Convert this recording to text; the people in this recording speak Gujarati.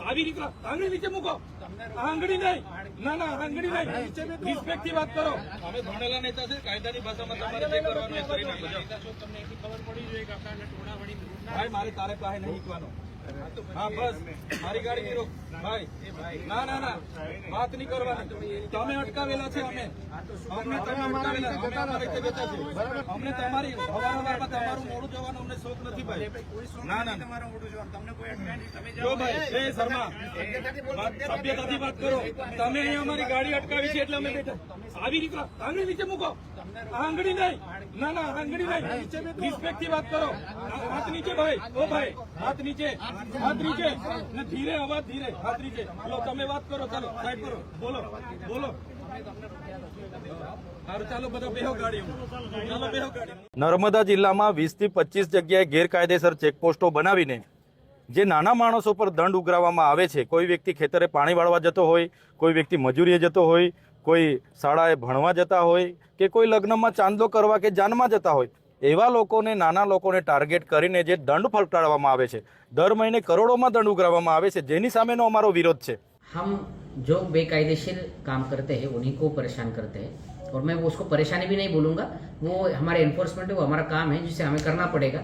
આવી રીતે આંગળી નીચે મૂકો, આંગળી નહીં, ના ના આંગળી નહીં, રિસ્પેક્ટ થી વાત કરો. અમે ભણેલા નેતા છે, કાયદાની ભાષામાં તમારે જે કરવાનું એ કરી નાખો. તમને એટલી ખબર પડી જોઈએ કે આપણા ટોળાવાળી ભાઈ મારે તારે પાસે નહીં શીખવાનો. હા બસ મારી ગાડી નહીં રોક ભાઈ. ના ના ના વાત નહીં કરવાની. તમે અટકાવેલા છે, અમને તમે અટકાવેલા, અમે અમારી રીતે જતા છે. અમને તમારી અવારનવારમાં તમારું મોડું જવાનું અમને શોખ નથી ભાઈ. ના ના તમારું મોટું જોવાનું તમને કોઈ અટકાય નહીં. તમે જો ભાઈ એ શર્મા સભ્યતાથી વાત કરો. તમે અહીંયા અમારી ગાડી અટકાવી છે એટલે અમે બેઠા. આવી રીતે આંગળી નીચે મૂકો, આંગળી નહીં, ના ના આંગળી નહીં, રિસ્પેક્ટ થી વાત કરો. હાથ નીચે ભાઈ, ઓ ભાઈ હાથ નીચે, હાથ નીચે ને ધીરે અવાજ ધીરે, હાથ નીચે. લો તમે વાત કરો, ચાલો સાઈડ કરો, બોલો બોલો. સારું ચાલો બધા બેહો ગાડીમાં, ચાલો બેહો ગાડીમાં. નર્મદા જિલ્લામાં 20 થી 25 જગ્યાએ ગેરકાયદેસર ચેકપોસ્ટો બનાવીને જે નાના માણસો પર દંડ ઉઘરાવવામાં આવે છે. કોઈ વ્યક્તિ ખેતરે પાણી વાળવા જતો હોય, કોઈ વ્યક્તિ મજૂરીએ જતો હોય, કોઈ શાળાએ ભણવા જતા હોય કે કોઈ લગ્નમાં ચાંદલો કરવા કે જાનમાં જતા હોય, એવા લોકોને, નાના લોકોને ટાર્ગેટ કરીને જે દંડ ફટકારવામાં આવે છે. દર મહિને કરોડોમાં દંડ ઉઘરાવવામાં આવે છે, જેની સામેનો અમારો વિરોધ છે. हम जो बेकायदेशीर काम करते हैं उन्हीं को परेशान करते हैं और मैं वो उसको परेशानी भी नहीं बोलूँगा. वो हमारे एनफोर्समेंट है, वो हमारा काम है जिसे हमें करना पड़ेगा.